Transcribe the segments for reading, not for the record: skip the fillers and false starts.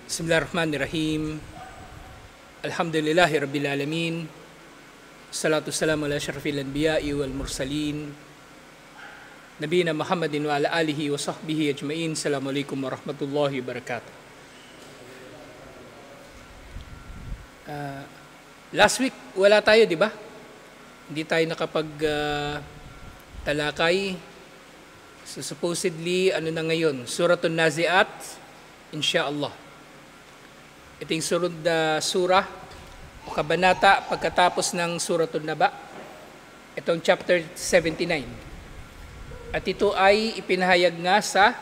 Bismillahirrahmanirrahim. Alhamdulillahi Rabbil Alamin. Salatu salamu ala syarafil anbiya'i wal mursalin. Nabiyina Muhammadin wa ala alihi wa sahbihi ajma'in. Assalamualaikum warahmatullahi wabarakatuh. Last week, wala tayo, di ba? Hindi tayo talakay. So supposedly, ano na ngayon? Suratul Nazi'at, insyaallah. Ito yung surod na surah o kabanata pagkatapos ng Suratul Naba. Itong chapter 79. At ito ay ipinahayag nga sa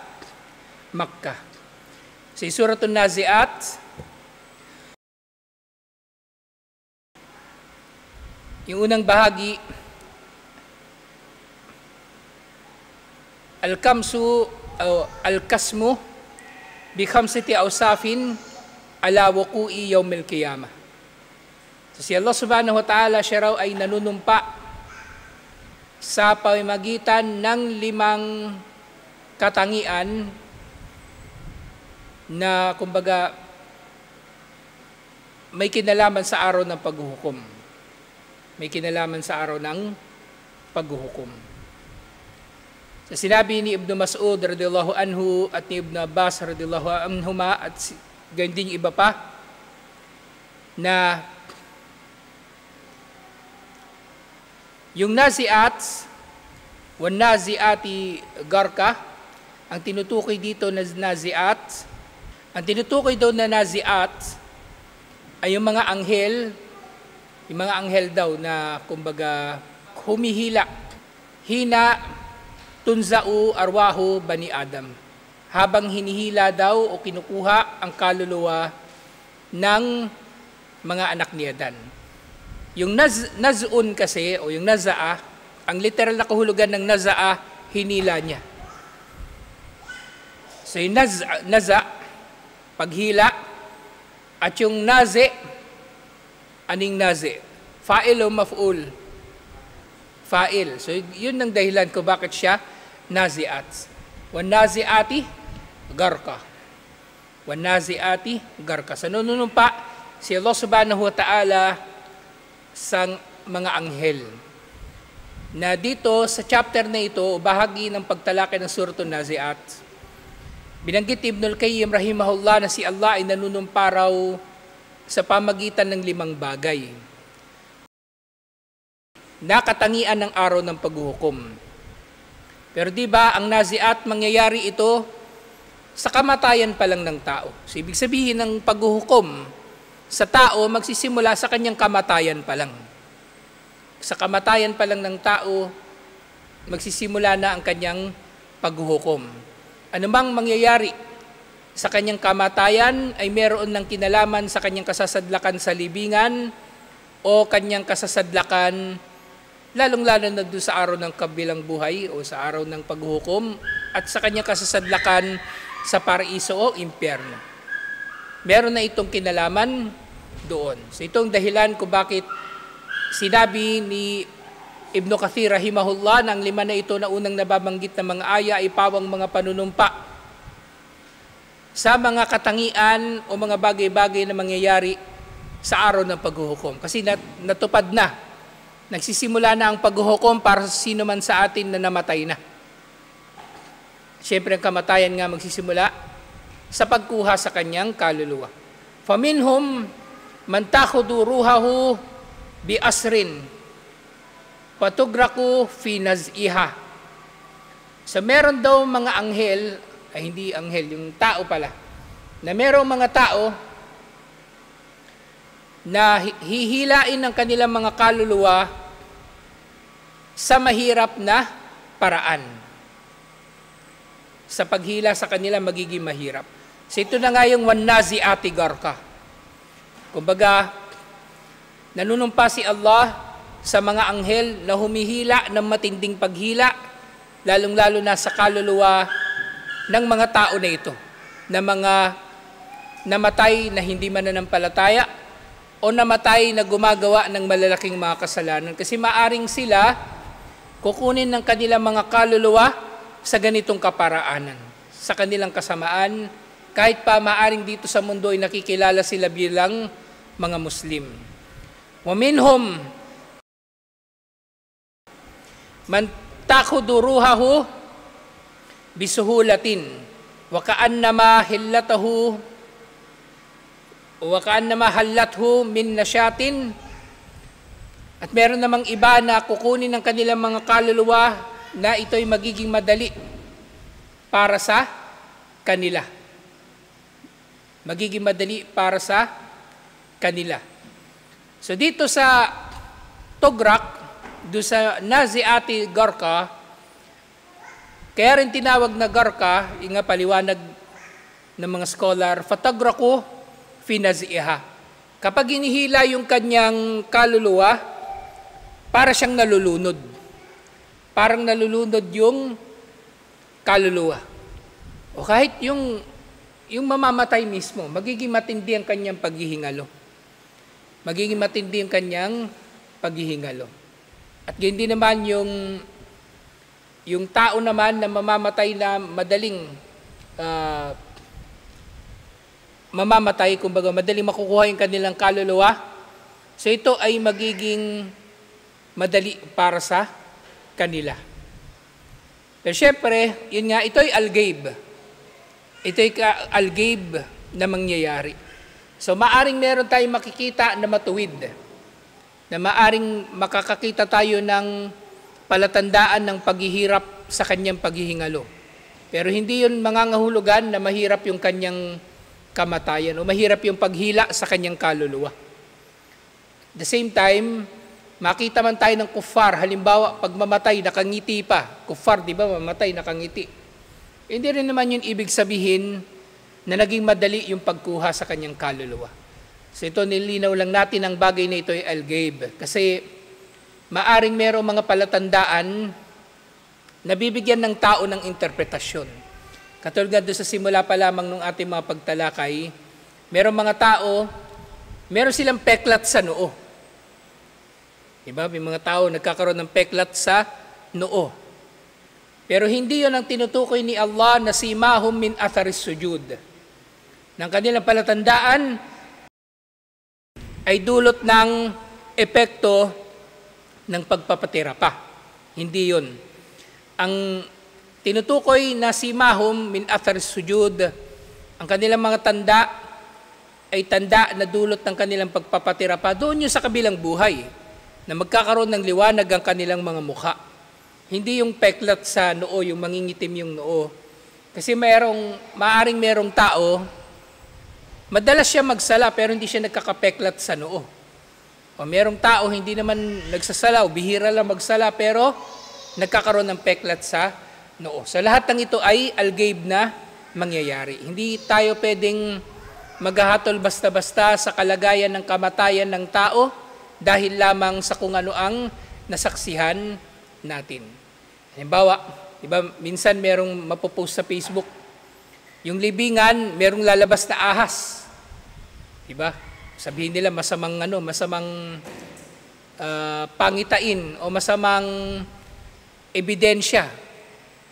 Makkah. Sa Suratul Nazi'at, yung unang bahagi, Al-Kasmu bi khamsati awsafin ala wuqu'i yawmil qiyamah. So si Allah subhanahu wa ta'ala, siya raw ay nanunumpa sa pamamagitan ng 5 katangian na kumbaga may kinalaman sa araw ng paghuhukom. May kinalaman sa araw ng paghuhukom. So sinabi ni Ibn Mas'ud radhiyallahu anhu at ni Ibn Abbas radhiyallahu anhuma at ganyan din iba pa na yung nazi'at wan nazi'ati garka, ang tinutukoy dito na nazi'at, ang tinutukoy daw na nazi'at ay yung mga anghel daw na kumbaga humihila, hina tunza'u arwahu bani Adam, habang hinihila daw o kinukuha ang kaluluwa ng mga anak ni Adan. Yung naz'un kasi o yung naza'a, ang literal na kahulugan ng naza'a, hinila niya. So yung naza, paghila, at yung nazi, aning nazi? Fa'il o maf'ul? Fa'il. So yun ang dahilan ko bakit siya nazi'at. Wan nazi'ati garka. Wan nazi'ati garka. Sa nunumpa si Allah subhanahu wa ta'ala sa mga anghel. Na dito sa chapter na ito, bahagi ng pagtalakay ng Suratul Nazi'at, binanggit Ibnul Qayyim rahimahullah na si Allah ay nanunumpa raw sa pamagitan ng 5 bagay na katangian ng araw ng paghuhukom. Pero di ba ang nazi'at, mangyayari ito sa kamatayan pa lang ng tao. So ibig sabihin ng paghuhukom sa tao magsisimula sa kanyang kamatayan pa lang. Sa kamatayan pa lang ng tao magsisimula na ang kanyang paghuhukom. Ano mang mangyayari sa kanyang kamatayan ay meron ng kinalaman sa kanyang kasasadlakan sa libingan o kanyang kasasadlakan lalong-lalo na doon sa araw ng kabilang buhay o sa araw ng paghuhukom at sa kanyang kasasadlakan sa paraiso o impyerno. Meron na itong kinalaman doon. So itong dahilan kung bakit sinabi ni Ibn Kathir rahimahullah na ang 5 na ito na unang nababanggit na mga aya ay pawang mga panunumpa sa mga katangian o mga bagay-bagay na mangyayari sa araw ng paghuhukom. Kasi natupad na. Nagsisimula na ang paghuhukom para sa sino man sa atin na namatay na. Siyempre ang kamatayan nga magsisimula sa pagkuha sa kanyang kaluluwa. Faminhum man takhudu ruhahu bi asrin patugraku fi naz'iha. So meron daw mga anghel, ay hindi anghel, yung tao pala, na merong mga tao na hihilain ng kanilang mga kaluluwa sa mahirap na paraan. Sa paghila sa kanila magiging mahirap. So ito na nga yung wan nazi'ati garka. Kumbaga, nanunumpa si Allah sa mga anghel na humihila ng matinding paghila, lalong-lalo na sa kaluluwa ng mga tao na ito, na mga namatay na hindi mananampalataya, o namatay na gumagawa ng malalaking mga kasalanan. Kasi maaring sila kukunin ng kanilang mga kaluluwa sa ganitong kaparaanan, sa kanilang kasamaan, kahit pa maaring dito sa mundo ay nakikilala sila bilang mga Muslim. وَمِنْهُمْ مَنْ تَأْخُذُ رُوحَهُ بِسُهُولَةٍ وَكَأَنَّمَا حَلَّتْهُ مِنْ نَشَاطٍ. At meron namang iba na kukunin ng kanilang mga kaluluwa na ito'y magiging madali para sa kanila. Magiging madali para sa kanila. So dito sa Tugrak, doon sa Naziati Garka, kaya rin tinawag na Garka, yung nga paliwanag ng mga scholar, fatagraku fi nazi'iha. Kapag inihila yung kanyang kaluluwa, para siyang nalulunod. Parang nalulunod yung kaluluwa. O kahit yung mamamatay mismo, magiging matindi ang kanyang paghihingalo. Magiging matindi ang kanyang paghihingalo. At ganyan din naman yung tao naman na mamamatay na madaling mamamatay, kumbaga madaling makukuha yung kanilang kaluluwa. So ito ay magiging madali para sa kanila. Pero syempre, yun nga, ito ay al-ghaib. Ito ay al-ghaib na mangyayari. So maaring meron tayong makikita na matuwid, na maaring makakakita tayo ng palatandaan ng paghihirap sa kanyang paghihingalo. Pero hindi yun mangangahulugan na mahirap yung kanyang kamatayan o mahirap yung paghila sa kanyang kaluluwa. At the same time, makita man tayo ng kuffar, halimbawa pag mamatay, nakangiti pa. Kuffar, di ba, mamatay, nakangiti. Hindi rin naman yun ibig sabihin na naging madali yung pagkuha sa kanyang kaluluwa. So ito, nilinaw lang natin ang bagay na ito ay al-ghaib. Kasi maaring merong mga palatandaan na bibigyan ng tao ng interpretasyon. Katulad nga doon sa simula pa lamang ng ating mga pagtalakay, merong mga tao, meron silang peklat sa noo. Diba? May mga tao nagkakaroon ng peklat sa noo. Pero hindi yun ang tinutukoy ni Allah na simahum min atharis sujud. Ng kanilang palatandaan ay dulot ng epekto ng pagpapatira pa. Hindi yun. Ang tinutukoy na simahum min atharis sujud, ang kanilang mga tanda ay tanda na dulot ng kanilang pagpapatira pa. Doon yun sa kabilang buhay, na magkakaroon ng liwanag ang kanilang mga mukha. Hindi yung peklat sa noo, yung mangingitim yung noo. Kasi maaring merong tao, madalas siya magsala pero hindi siya nagkakapeklat sa noo. O merong tao hindi naman nagsasala o bihira lang magsala pero nagkakaroon ng peklat sa noo. So lahat ng ito ay al-ghaib na mangyayari. Hindi tayo pwedeng maghahatol basta-basta sa kalagayan ng kamatayan ng tao dahil lamang sa kung ano ang nasaksihan natin. Halimbawa, diba, minsan merong mapopost sa Facebook, yung libingan, merong lalabas na ahas. Diba? Sabihin nila masamang pangitain o masamang ebidensya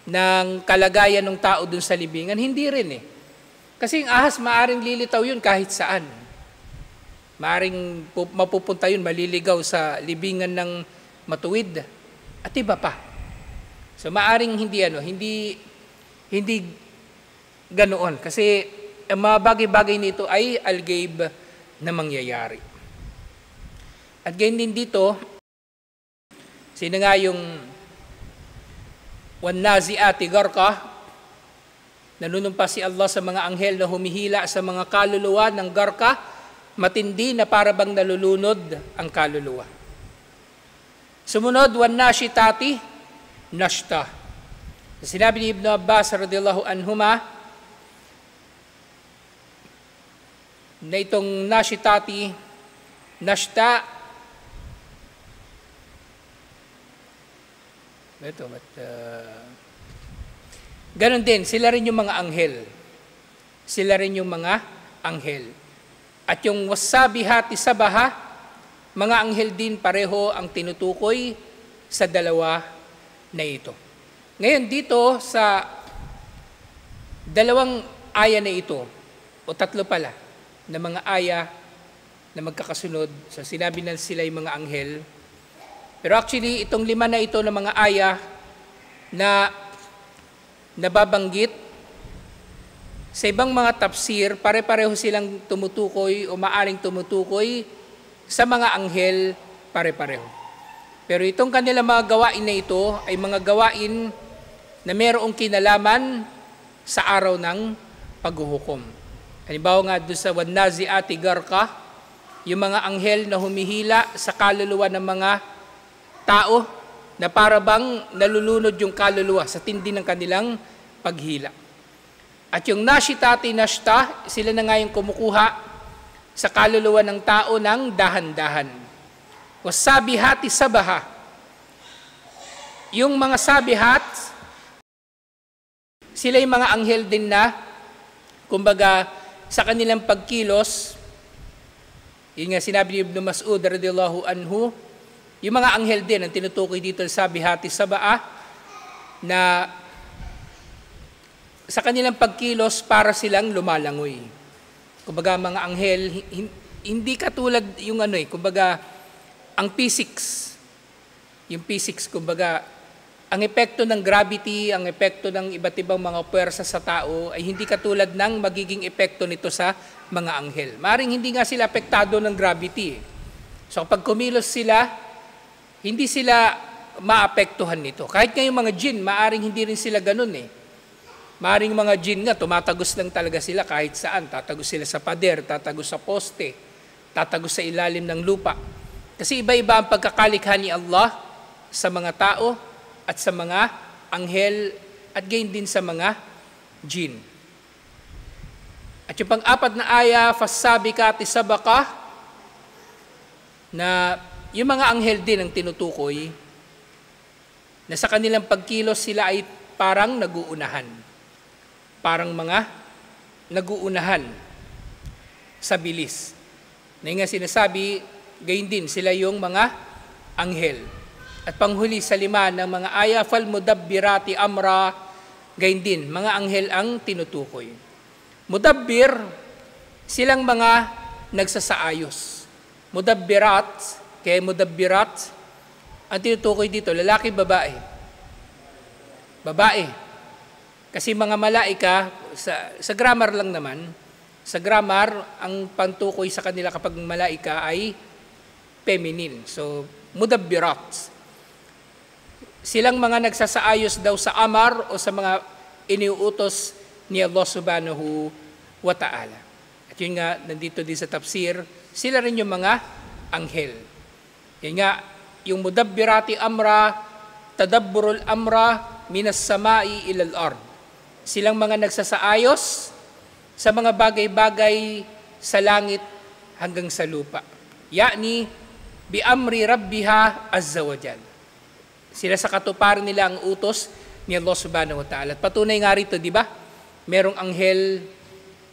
ng kalagayan ng tao dun sa libingan. Hindi rin eh. Kasi yung ahas, maaring lilitaw yun kahit saan. Maaring mapupunta yun, maliligaw sa libingan ng matuwid at iba pa. So maaring hindi ganoon. Kasi ang mga bagay-bagay nito ay al-ghaib na mangyayari. At ganyan din dito, sino nga yung wan-nazi'ati gharqa, nanunumpa si Allah sa mga anghel na humihila sa mga kaluluwa ng garka, matindi na parabang nalulunod ang kaluluwa. Sumunod, wan-nashitati nashta. Sinabi ni Ibn Abbas radhiyallahu anhuma na itong nashitati nashta ganon din, sila rin yung mga anghel. Sila rin yung mga anghel. At yung wasabihati sabaha, mga anghel din pareho ang tinutukoy sa dalawa na ito. Ngayon dito sa dalawang aya na ito, o tatlo pala, na mga aya na magkakasunod. So sinabi na sila yung mga anghel. Pero actually, itong 5 na ito na mga aya na nababanggit, sa ibang mga tafsir, pare-pareho silang tumutukoy o maaring tumutukoy sa mga anghel pare-pareho. Pero itong kanilang mga gawain na ito ay mga gawain na mayroong kinalaman sa araw ng paghuhukom. Halimbawa nga doon sa Wan-Nazi'ati Gharqa, yung mga anghel na humihila sa kaluluwa ng mga tao na para bang nalulunod yung kaluluwa sa tindi ng kanilang paghila. At yung Nashitati Nashta, sila na nga yung kumukuha sa kaluluwa ng tao ng dahan-dahan. Wasabihati Sabaha, yung mga sabihat, sila yung mga anghel din na, kumbaga, sa kanilang pagkilos, yun nga sinabi ni Ibn Mas'ud radhiyallahu anhu, yung mga anghel din ang tinutukoy dito sa Sabihati Sabaha, na sa kanilang pagkilos para silang lumalangoy. Kumbaga mga anghel, hindi katulad yung kumbaga, ang physics, kumbaga, ang epekto ng gravity, ang epekto ng iba't ibang mga puwersa sa tao ay hindi katulad ng magiging epekto nito sa mga anghel. Maring hindi nga sila apektado ng gravity. So kapag kumilos sila, hindi sila maapektuhan nito. Kahit nga yung mga jinn, maaring hindi rin sila ganun Maaring mga jinn nga, tumatagos lang talaga sila kahit saan. Tatagos sila sa pader, tatagos sa poste, tatagos sa ilalim ng lupa. Kasi iba-iba ang pagkakalikha ni Allah sa mga tao at sa mga anghel at gayon din sa mga jinn. At yung pang-apat na aya, Fasabikati Sabaka, na yung mga anghel din ang tinutukoy na sa kanilang pagkilos sila ay parang naguunahan. Parang mga naguunahan sa bilis. Na nga sinasabi, gayon din sila yung mga anghel. At panghuli sa 5 ng mga aya, Falmudabbirati Amra, gayon din, mga anghel ang tinutukoy. Mudabbir, silang mga nagsasaayos. Mudabbirat, kaya mudabbirat, ang tinutukoy dito, lalaki, babae. Babae. Kasi mga malaika, sa grammar lang naman, sa grammar, ang pantukoy sa kanila kapag malaika ay feminine. So, mudabbirat. Silang mga nagsasaayos daw sa amar o sa mga iniuutos ni Allah subhanahu wa ta'ala. At yun nga, nandito din sa tafsir, sila rin yung mga anghel. Yun nga, yung mudabbirati amra, tadabburul amra, minas samai ilal ard. Silang mga nagsasaayos sa mga bagay-bagay sa langit hanggang sa lupa. Yani, bi amri rabbiha azza wa jal. Sila sa katuparan nila ang utos ni Allah subhanahu wa ta'ala. At patunay nga rito, di ba? Merong anghel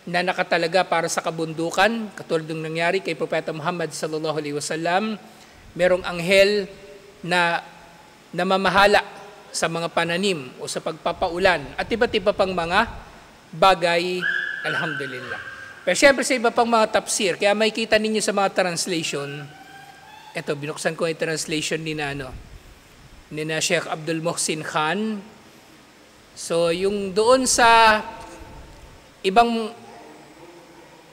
na nakatalaga para sa kabundukan, katulad ng nangyari kay Propeta Muhammad sallallahu alaihi wasallam. Merong anghel na namamahala sa mga pananim o sa pagpapaulan at iba't iba pang mga bagay, alhamdulillah. Pero syempre sa iba pang mga tafsir, kaya makikita ninyo sa mga translation, eto, binuksan ko yung translation ni na Sheikh Abdul Muhsin Khan. So, yung doon sa ibang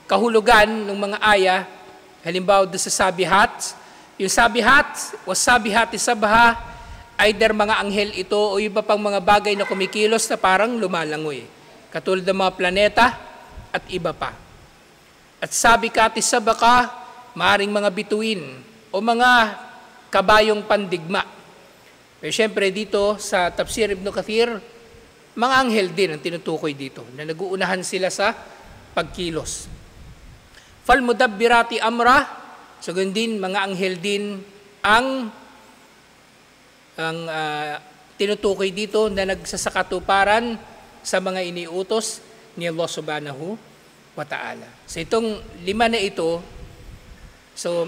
kahulugan ng mga aya, halimbawa doon sa sabihat, yung sabihat, wasabihati sabaha, either mga anghel ito o iba pang mga bagay na kumikilos na parang lumalangoy. Katulad ng mga planeta at iba pa. At sabikati sabaka, maaaring mga bituin o mga kabayong pandigma. Pero syempre dito sa Tafsir Ibn Kathir, mga anghel din ang tinutukoy dito na naguunahan sila sa pagkilos. Falmudabbirati amra, so ganun din, mga anghel din ang tinutukoy dito na nagsasakatuparan sa mga iniutos ni Allah subhanahu wa ta'ala. So itong 5 na ito, so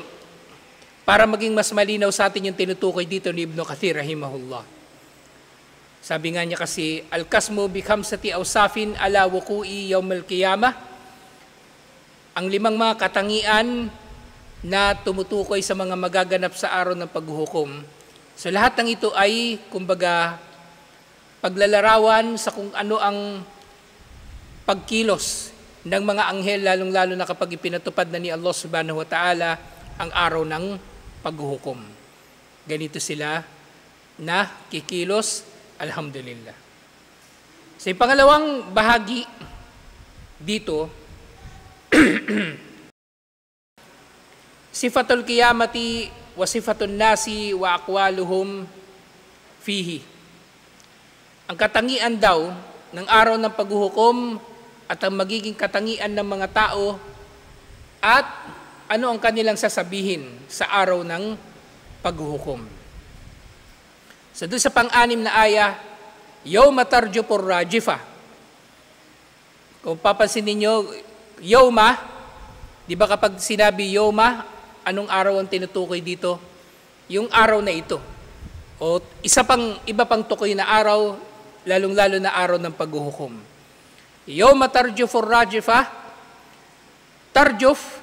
para maging mas malinaw sa atin yung tinutukoy dito ni Ibn Kathir rahimahullah. Sabi nga niya kasi, Al-kasmu bi khamsati awsafin ala wuku'i yawmal qiyamah, ang 5 mga katangian na tumutukoy sa mga magaganap sa araw ng paghuhukom. So lahat ng ito ay, kumbaga, paglalarawan sa kung ano ang pagkilos ng mga anghel, lalong-lalo na kapag ipinatupad na ni Allah subhanahu wa ta'ala ang araw ng paghuhukom. Ganito sila na kikilos, alhamdulillah. Sa pangalawang bahagi dito, sifatul qiyamati wa sifatun nasi wa aqwaluhum fihi. Ang katangian daw ng araw ng paghuhukom at ang magiging katangian ng mga tao at ano ang kanilang sasabihin sa araw ng paghuhukom. So doon sa pang-anim na aya, yawma tarjufur rajifa. Kung papansin ninyo, yawma, di ba kapag sinabi yawma, anong araw ang tinutukoy dito? Yung araw na ito. O iba pang tukoy na araw, lalong-lalo na araw ng paghuhukom. Yawma tarjufur rajifa, tarjuf,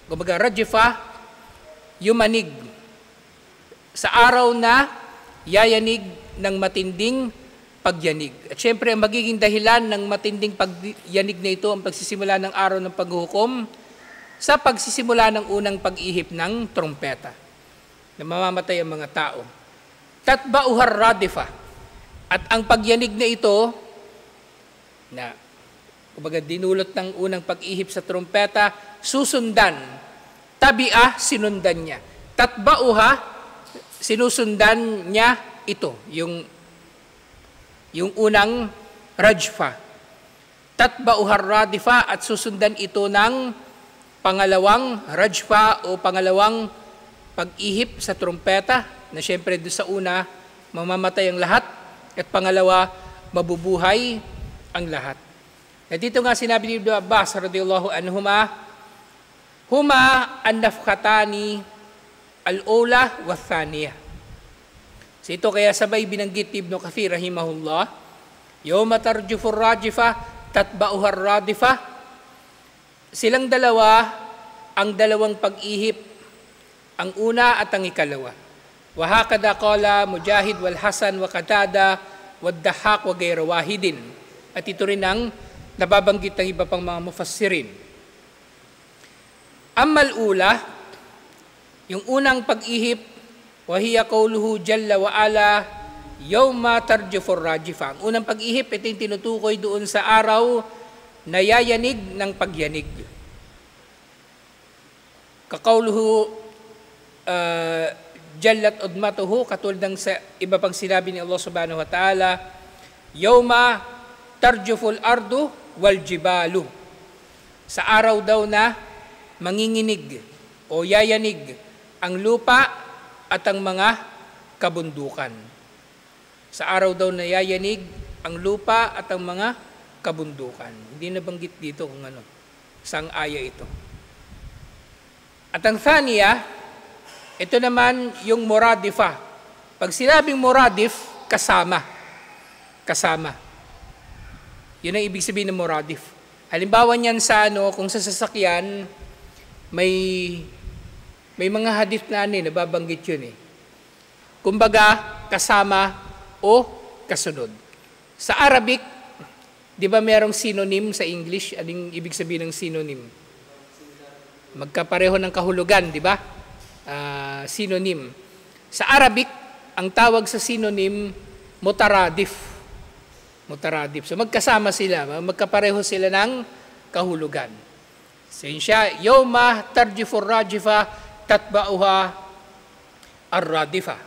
kumbaga rajifa, yumanig. Sa araw na yayanig ng matinding pagyanig. At syempre, ang magiging dahilan ng matinding pagyanig na ito ang pagsisimula ng araw ng paghuhukom sa pagsisimula ng unang pag-ihip ng trompeta na mamamatay ang mga tao. Tatba'uhar radifa. At ang pagyanig na ito na kumbaga dinulot ng unang pag-ihip sa trompeta, susundan. Tabi'ah, sinundan niya. Tatba'uha, sinusundan niya ito, yung unang rajfa. Tatba'uhar radifa at susundan ito ng pangalawang rajfa o pangalawang pag-ihip sa trompeta na syempre doon sa una mamamatay ang lahat at pangalawa mabubuhay ang lahat. At dito nga sinabi ni Ibn Abbas radhiyallahu anhuma, huma an-nafkhatani al-ula wa thaniya. So ito kaya sabay binanggit ni Ibn Kathir rahimahullah, yawma tarjufur rajifa tatba'uhar radifa. Silang dalawa ang dalawang pag-ihip, ang una at ang ikalawa. Wa hakada qala Mujahid wal Hasan wa Qatada wad Dahhak wa ghayra wahidin. At ito rin ang nababanggit ng iba pang mga mufassirin. Ammal ula, yung unang pag-ihip, wa hiya qawluhu jalla wa ala yawma tarjufur rajifa. Ang unang pag-ihip, ito yung tinutukoy doon sa araw na yayanig ng pagyanig. Kaqawluhu jallat udmatuhu, katulad ng sa iba pang sinabi ni Allah subhanahu wa ta'ala, yawma tarjuful ardu wal jibalu. Sa araw daw na manginginig o yayanig ang lupa at ang mga kabundukan. Sa araw daw na yayanig ang lupa at ang mga kabundukan. Hindi nabanggit dito kung ano, saang aya ito. At ang thaniya, ito naman yung muradifa. Pag sinabing muradif, kasama. Kasama. Yun ang ibig sabihin ng muradif. Halimbawa niyan sa kung sa sasakyan, may mga hadith na nababanggit yun eh. Kumbaga, kasama o kasunod. Sa Arabic, di ba merong synonym sa English? Anong ibig sabihin ng synonym? Magkapareho ng kahulugan, di ba? Synonym. Sa Arabic, ang tawag sa synonym, mutaradif. Mutaradif. So magkasama sila, magkapareho sila ng kahulugan. So yun siya, yawma tarjifur rajifa tatba'uha ar-radifa.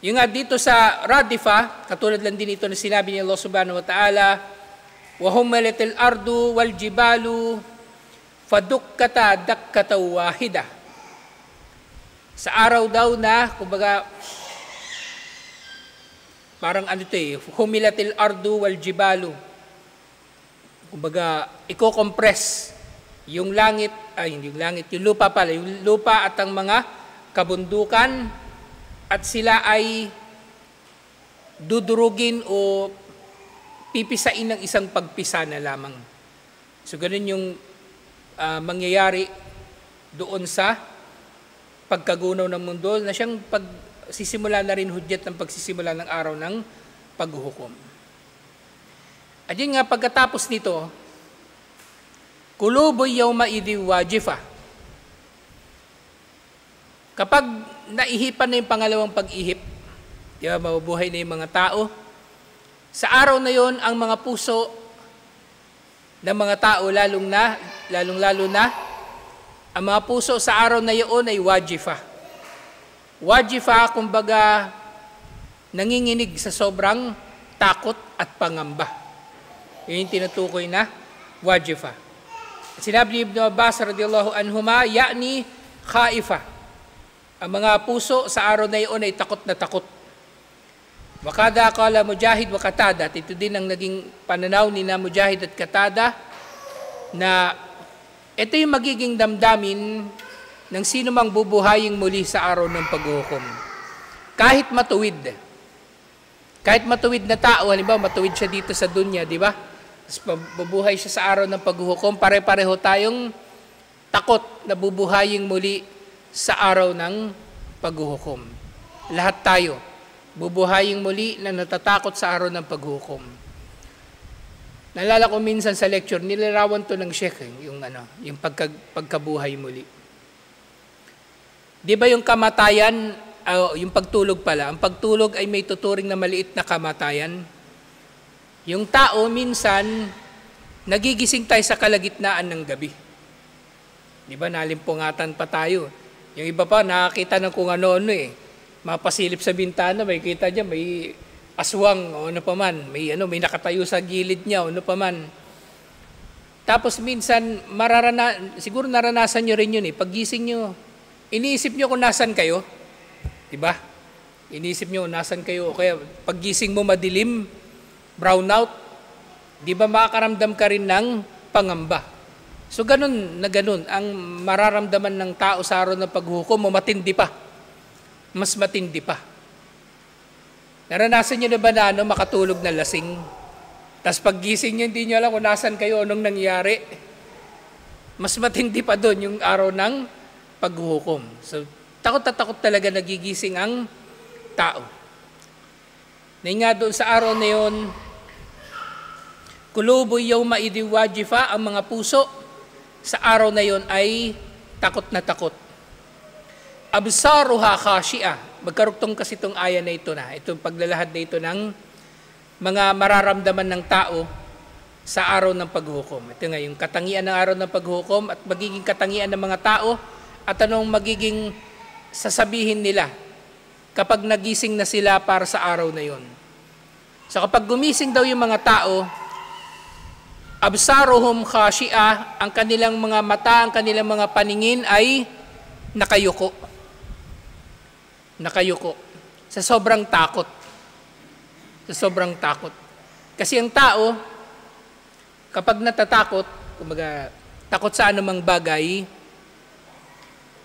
Yung nga dito sa radifa, katulad lang din ito na sinabi ni Allah subhanahu wa ta'ala, wa humalatil ardu wal jibalu fadukkata dakkata wahida. Sa araw daw na, kumbaga, parang humilatil ardu wal jibalu. Kumbaga, i-compress yung langit, yung lupa pala, yung lupa at ang mga kabundukan at sila ay dudurugin o pipisain ng isang pagpisa na lamang. So, ganun yung mangyayari doon sa pagkagunaw ng mundo na siyang pagsisimula na rin hudyat ng pagsisimula ng araw ng paghuhukom. At yun nga, pagkatapos nito, kuluboy yawma idhi wajifa. Kapag naihipan na yung pangalawang pag-ihip, di ba, mabubuhay na yung mga tao, sa araw na yon ang mga puso ng mga tao, lalong-lalo na, ang mga puso sa araw na yon ay wajifa. Wajifa, kumbaga, nanginginig sa sobrang takot at pangamba. Yun yung tinutukoy na wajifa. Sinabi ni Ibn Abbas radiyallahu anhuma, ya'ni khaifa. Ang mga puso sa araw na iyon ay takot na takot. Wakada kala Mujahid wa Qatada. At ito din ang naging pananaw ni na Mujahid at Qatada na ito yung magiging damdamin ng sino mang bubuhaying muli sa araw ng paghuhukom. Kahit matuwid. Kahit matuwid na tao, halimbawa matuwid siya dito sa dunya, di ba? Bubuhay siya sa araw ng paghuhukom, pare-pareho tayong takot na bubuhaying muli sa araw ng paghuhukom. Lahat tayo, bubuhaying muli na natatakot sa araw ng paghuhukom. Nalala ko minsan sa lecture, nilarawan to ng Sheikh, yung pagkabuhay muli. Di ba yung kamatayan, yung pagtulog pala, ang pagtulog ay may tuturing na maliit na kamatayan. Yung tao minsan, nagigising tayo sa kalagitnaan ng gabi. Di ba, nalimpungatan pa tayo. Yung iba pa, nakakita ng kung ano-ano eh. Mapasilip sa bintana, may kita dyan, may aswang o ano pa man. May nakatayo sa gilid niya o ano pa man. Tapos minsan, siguro naranasan nyo rin yun eh. Paggising nyo, iniisip nyo kung nasan kayo. Di ba? Iniisip nyo kung nasan kayo. O kaya paggising mo madilim, brownout, di ba makakaramdam ka rin ng pangamba? So ganun na ganun, ang mararamdaman ng tao sa araw ng paghuhukom mo, matindi pa. Mas matindi pa. Naranasan nyo na ba na makatulog na lasing? Tapos paggising nyo, hindi nyo alam kung nasan kayo, anong nangyari. Mas matindi pa doon yung araw ng paghuhukom. So takot na takot talaga nagigising ang tao. Na nga doon sa araw na yun, kuluboy yawma idhi wajifa, ang mga puso sa araw na yun ay takot na takot. Absaruha khashi'a. Magkarugtong kasi itong aya na ito itong paglalahad na ito ng mga mararamdaman ng tao sa araw ng paghuhukom. Ito nga yung katangian ng araw ng paghuhukom at magiging katangian ng mga tao at anong magiging sasabihin nila kapag nagising na sila para sa araw na yon. So kapag gumising daw yung mga tao, absaruhum khashi'a, ang kanilang mga mata, ang kanilang mga paningin ay nakayuko. Nakayuko. Sa sobrang takot. Sa sobrang takot. Kasi ang tao, kapag natatakot, kumbaga, takot sa anumang bagay,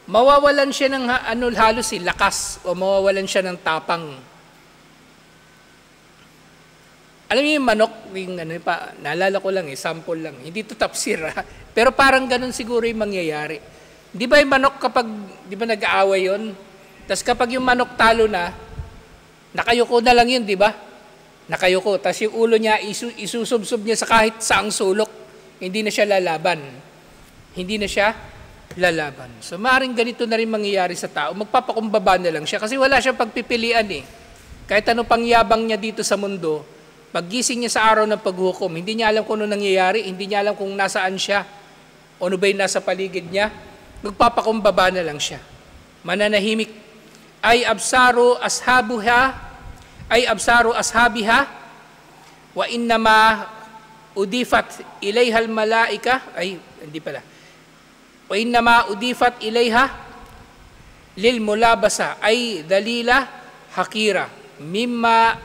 mawawalan siya ng halos lakas o mawawalan siya ng tapang. Alam niyo yung manok, naalala ko lang sample lang. Hindi to tafsir pero parang ganun siguro yung mangyayari. Di ba yung manok kapag, di ba nag-aaway yun? Tapos kapag yung manok talo na, nakayuko na lang yun, di ba? Nakayuko. Tapos yung ulo niya, isusubsob niya sa kahit saang sulok. Hindi na siya lalaban. Hindi na siya lalaban. So maaaring ganito na rin mangyayari sa tao. Magpapakumbaba na lang siya kasi wala siyang pagpipilian eh. Kahit ano pangyabang niya dito sa mundo, paggising niya sa araw ng paghukom, hindi niya alam kung ano nangyayari, hindi niya alam kung nasaan siya, o ano ba yung nasa paligid niya, magpapakumbaba na lang siya. Mananahimik. Ay absaru ashabiha, wa innama udifat ilayhal malaika, hindi pala. Wa innama udifat ilayha lil mulabasa ay dalila hakira mimma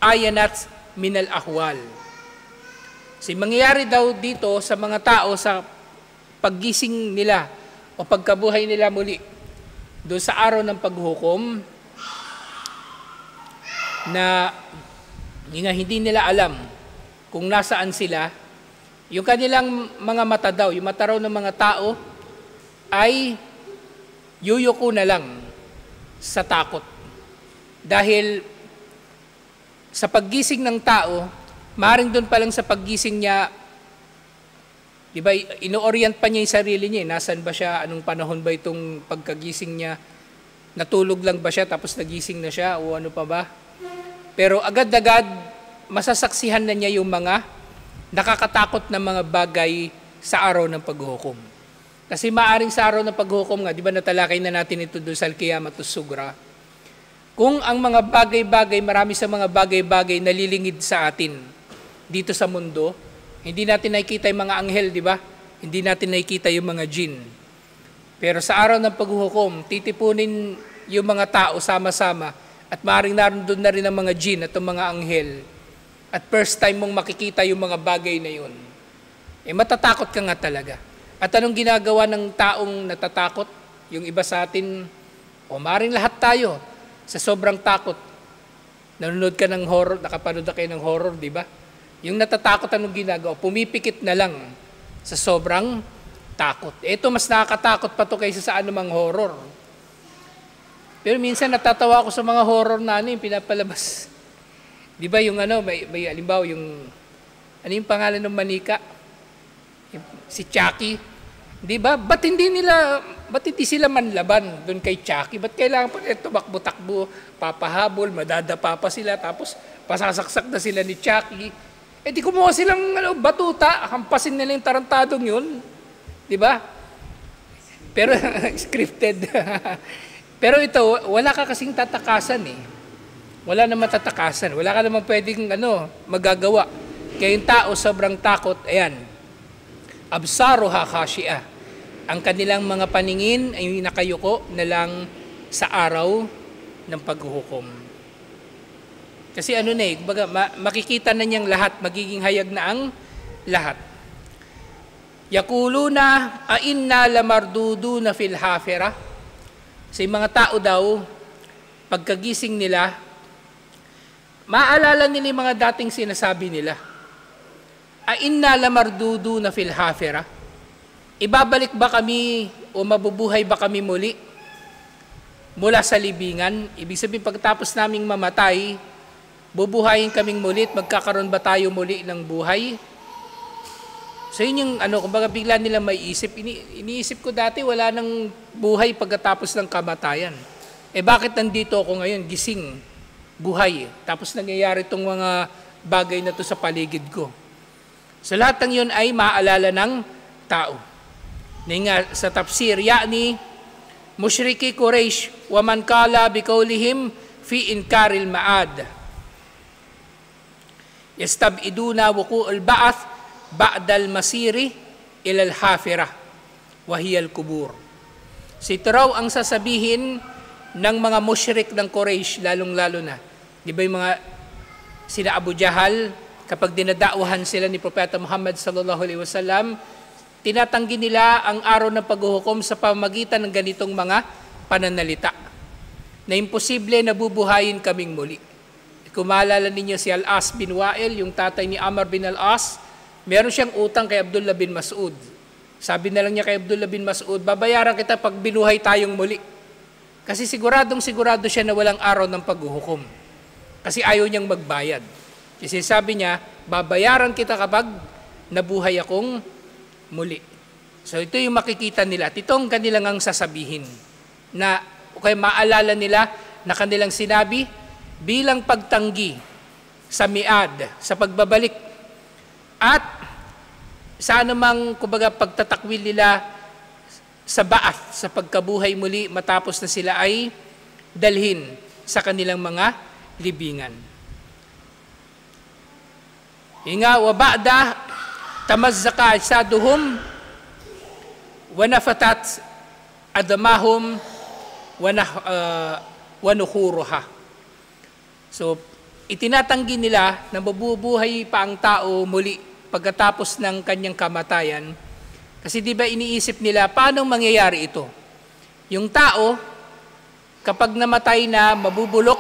ayanat minal ahwal. So, mangyayari daw dito sa mga tao sa paggising nila o pagkabuhay nila muli doon sa araw ng paghukom na hindi nila alam kung nasaan sila, Yung kanilang mga mata daw, yung mata raw ng mga tao, ay yuyuko na lang sa takot. Dahil sa paggising ng tao, maaaring doon pa lang sa paggising niya, di ba, ino-orient pa niya yung sarili niya. Nasaan ba siya? Anong panahon ba itong pagkagising niya? Natulog lang ba siya tapos nagising na siya? O ano pa ba? Pero agad-agad, masasaksihan na niya yung mga nakakatakot na mga bagay sa araw ng paghuhukom. Kasi maaaring sa araw ng paghuhukom nga, di ba natalakay na natin ito doon sa Al-Qiyamah Sugra, kung ang mga bagay-bagay, marami sa mga bagay-bagay nalilingid sa atin dito sa mundo, hindi natin nakikita yung mga anghel, di ba? Hindi natin nakikita yung mga jinn. Pero sa araw ng paghuhukom, titipunin yung mga tao sama-sama at maaaring naroon doon na rin ang mga jinn at ang mga anghel. At first time mong makikita yung mga bagay na yun, matatakot ka nga talaga. At anong ginagawa ng taong natatakot? Yung iba sa atin, maaaring lahat tayo, sa sobrang takot, nanonood ka ng horror, nakapanood na kayo ng horror, di ba? Yung natatakot, anong ginagawa? Pumipikit na lang sa sobrang takot. Ito, mas nakakatakot pa to kaysa sa anumang horror. Pero minsan natatawa ako sa mga horror na yung pinapalabas. Di ba yung may alimbaw, yung, yung pangalan ng manika? Si Chucky. Di ba? Ba't hindi sila manlaban doon kay Chucky? Ba't kailangan pa tumakbo-takbo, papahabol, madadapa pa sila, tapos pasasaksak na sila ni Chucky? Di kumuha silang batuta, hampasin nila yung tarantadong yun. Di ba? Pero, scripted. Pero ito, wala ka kasing tatakasan eh. Wala naman tatakasan. Wala ka naman pwedeng magagawa. Kaya yung tao sobrang takot, ayan, absaruha khashi'ah. Ang kanilang mga paningin ay nakayuko na lang sa araw ng paghuhukom. Kasi makikita na niyang lahat, magiging hayag na ang lahat. Yakuluna a inna lamarduduna fil hafira. Sa mga tao daw, pagkagising nila, maalala nila yung mga dating sinasabi nila. A inna lamarduduna fil hafira. Ibabalik ba kami o mabubuhay ba kami muli mula sa libingan? Ibig sabihin, pagkatapos naming mamatay, bubuhayin kaming muli at magkakaroon ba tayo muli ng buhay? So yun yung kumbaga bigla nila may isip. Iniisip ko dati, wala nang buhay pagkatapos ng kamatayan. Bakit nandito ako ngayon, gising, buhay? Tapos nangyayari itong mga bagay na to sa paligid ko. So lahat ng yun ay maaalala ng tao. Nga sa tafsir, yani mushriki Quraysh wa man kala biqaulihim fi inkaril ma'ad. Yastabiduna wuqu'ul ba'ath ba'dal masiri ilal hafirah wa hiya al-qubur. So ito raw ang sasabihin ng mga mushrik ng Quraysh, lalong-lalo na. Di ba yung mga sila Abu Jahal, kapag dinadakwahan sila ni Propeta Muhammad sallallahu alaihi wasallam, tinatanggi nila ang araw ng paghuhukom sa pamamagitan ng ganitong mga pananalita na imposible na bubuhayin kaming muli. Kung maalala ninyo si Al-As bin Wa'il, yung tatay ni Amr bin Al-As, meron siyang utang kay Abdullah bin Mas'ud. Sabi na lang niya kay Abdullah bin Mas'ud, babayaran kita pag binuhay tayong muli. Kasi sigurado siya na walang araw ng paghuhukom. Kasi ayaw niyang magbayad. Kasi sabi niya, babayaran kita kapag nabuhay akong muli. So ito yung makikita nila. At itong kanilang ang sasabihin na kaya maalala nila na kanilang sinabi bilang pagtanggi sa miad, sa pagbabalik at sa anumang kumbaga pagtatakwil nila sa ba'ath, sa pagkabuhay muli matapos na sila ay dalhin sa kanilang mga libingan. Inga wa ba'da tamazzaka ajsaduhum wa nafatat adamahum wa nukhuruha. So, itinatanggi nila na mabubuhay pa ang tao muli pagkatapos ng kanyang kamatayan. Kasi di ba iniisip nila, paano mangyayari ito? Yung tao, kapag namatay na, mabubulok,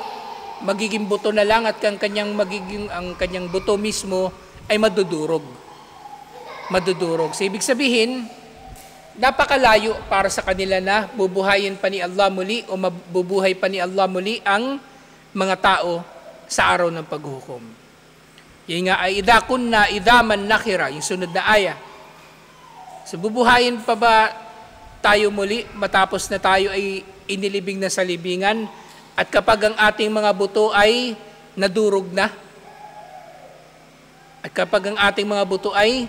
magiging buto na lang at ang kanyang buto mismo ay madudurog. madudurog. So, ibig sabihin, napakalayo para sa kanila na bubuhayin pa ni Allah muli o mabubuhay pa ni Allah muli ang mga tao sa araw ng paghuhukom. Yung nga ay idha kunna idhaman nakhira, yung sunod na aya. So bubuhayin pa ba tayo muli matapos na tayo ay inilibing na sa libingan at kapag ang ating mga buto ay nadurog na? At kapag ang ating mga buto ay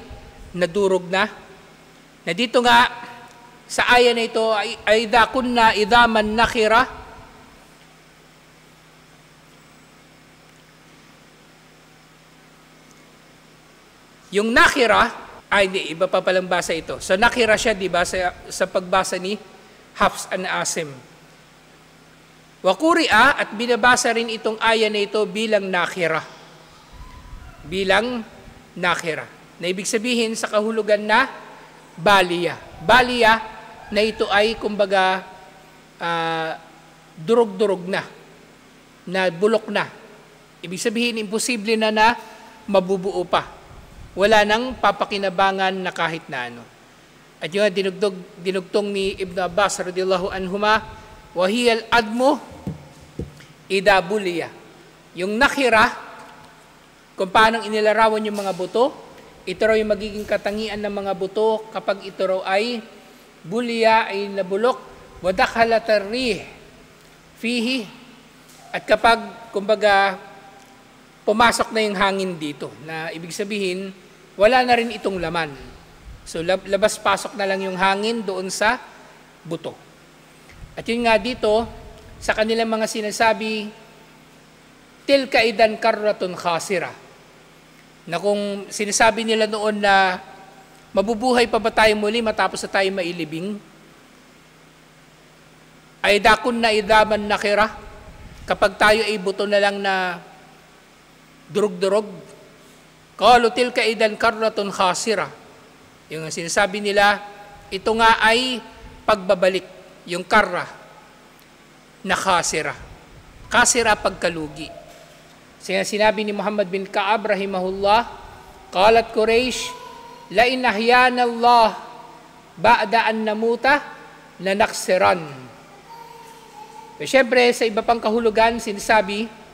nadurog na dito nga sa aya na ito ay idha kunna idhaman nakhira, yung nakhira, hindi, iba pa palang basa ito. So nakhira siya, di ba, sa pagbasa ni Hafs an Asim. Wa quri'a, at binabasa rin itong aya na ito bilang nakhira. Bilang nakhira. Na ibig sabihin sa kahulugan na baliya. Baliya na ito ay kumbaga durog-durog na bulok na. Ibig sabihin imposible na mabubuo pa. Wala nang papakinabangan na kahit na ano. At yung dinugtong ni Ibn Abbas radiyallahu anhuma, wahiyal admo idha buliya. Yung nakhira, kung paano inilarawan yung mga buto, ito raw yung magiging katangian ng mga buto kapag ito raw ay buliya, ay nabulok, wadakhalat rih fihi, at kapag kumbaga pumasok na yung hangin dito, na ibig sabihin wala na rin itong laman. So labas-pasok na lang yung hangin doon sa buto. At yun nga dito sa kanilang mga sinasabi, tilka idan karratun khasira, na kung sinasabi nila noon na mabubuhay pa ba tayo muli matapos na tayo mailibing, ay dakon na idhaman nakhira, kapag tayo ay buto na lang na durug-durog. Qalu tilka idan karratun khasira. Yung sinasabi nila, ito nga ay pagbabalik, yung karra na khasira. Khasira pagkalugi. Sinabi ni Muhammad bin Ka'ab rahimahullah, qalat Quraysh, la in ahyana Allah ba'da an namuta lanakhsiran. Siyempre, sa iba pang kahulugan, sinasabi,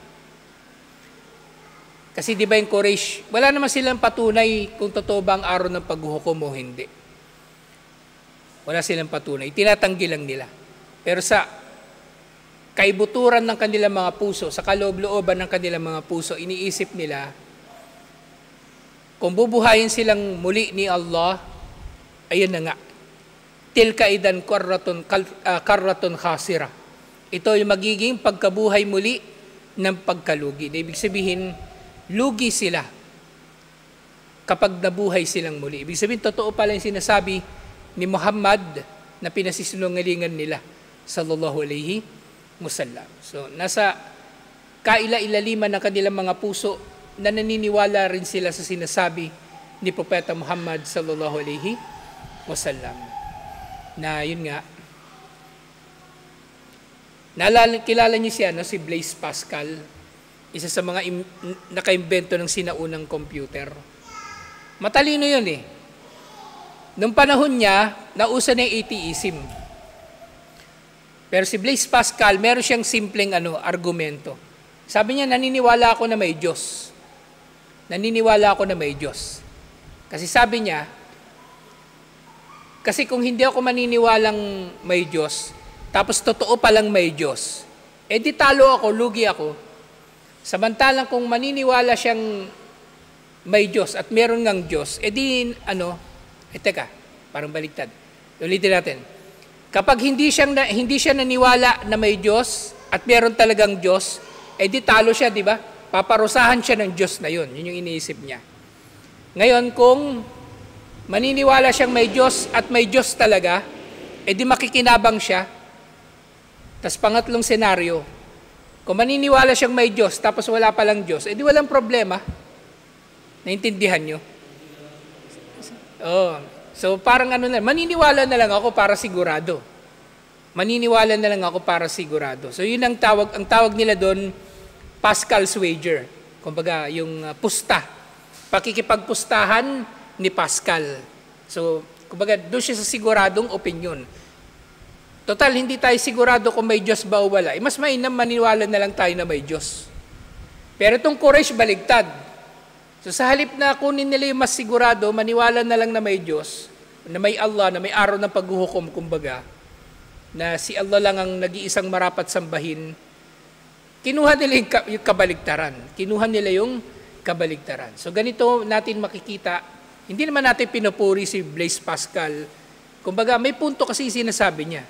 kasi di ba yung Quraysh, wala naman silang patunay kung totoo ba ang araw ng paghuhukom o hindi. Wala silang patunay. Tinatanggi lang nila. Pero sa kaibuturan ng kanilang mga puso, sa kaloob-looban ng kanilang mga puso, iniisip nila, kung bubuhayin silang muli ni Allah, ayun na nga, tilka idan karratun khasira. Ito yung magiging pagkabuhay muli ng pagkalugi. Ibig sabihin, lugi sila kapag nabuhay silang muli. Ibig sabihin, totoo pala yung sinasabi ni Muhammad na pinasisinungalingan nila sallallahu alaihi wasallam. So, nasa kaila-ilaliman ng kanilang mga puso na naniniwala rin sila sa sinasabi ni Propeta Muhammad sallallahu alaihi wasallam. Na yun nga, kilala niyo si Blaise Pascal, isa sa mga nakaimbento ng sinaunang computer. Matalino yun eh. Nung panahon niya, nauso na yung atheism. Pero si Blaise Pascal, meron siyang simpleng argumento. Sabi niya, naniniwala ako na may Diyos. Naniniwala ako na may Diyos. Kasi sabi niya, kasi kung hindi ako maniniwalang may Diyos, tapos totoo palang may Diyos, di talo ako, lugi ako. Samantalang kung maniniwala siyang may Diyos at meron ngang Diyos, teka, parang baliktad. Ulitin natin. Kapag hindi siya naniwala na may Diyos at meron talagang Diyos, di talo siya, di ba? Paparusahan siya ng Diyos na yun. Yun yung iniisip niya. Ngayon, kung maniniwala siyang may Diyos at may Diyos talaga, di makikinabang siya. Tas pangatlong senaryo, kung maniniwala siyang may Diyos tapos wala palang Diyos, di walang problema. Naintindihan nyo? So parang maniniwala na lang ako para sigurado. Maniniwala na lang ako para sigurado. So yun ang tawag nila doon, Pascal's wager. Kumbaga yung pusta. Pakikipagpustahan ni Pascal. So, kumbaga, doon siya sa siguradong opinion. Total, hindi tayo sigurado kung may Diyos ba o wala. Mas mainam maniwala na lang tayo na may Diyos. Pero itong Quraysh baligtad. So sa halip na kunin nila yung mas sigurado, maniwala na lang na may Diyos, na may Allah, na may araw ng paghuhukom, kumbaga, na si Allah lang ang nag-iisang marapat sambahin, kinuha nila yung kabaligtaran. Kinuha nila yung kabaligtaran. So ganito natin makikita, hindi naman natin pinupuri si Blaise Pascal. Kumbaga, may punto kasi sinasabi niya,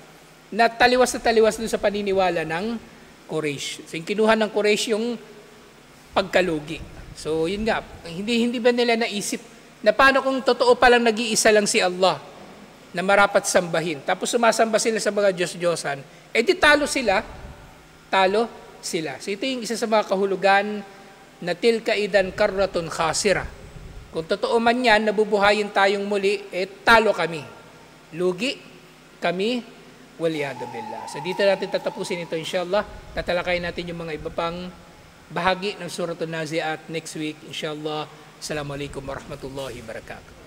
na taliwas dun sa paniniwala ng Quraysh. So yung kinuha ng Quraysh yung pagkalugi. So yun nga, hindi ba nila naisip na paano kung totoo palang nag-iisa lang si Allah na marapat sambahin. Tapos sumasamba sila sa mga Diyos-Diyosan, di talo sila. So ito yung isa sa mga kahulugan na tilka idan karratun khasira. Kung totoo man yan, nabubuhayin tayong muli, talo kami. Lugi kami, waliyadu billah. So dito natin tatapusin ito inshallah. Tatalakayin natin yung mga iba pang bahagi ng Suratul Nazi'at next week inshallah. Assalamualaikum warahmatullahi wabarakatuh.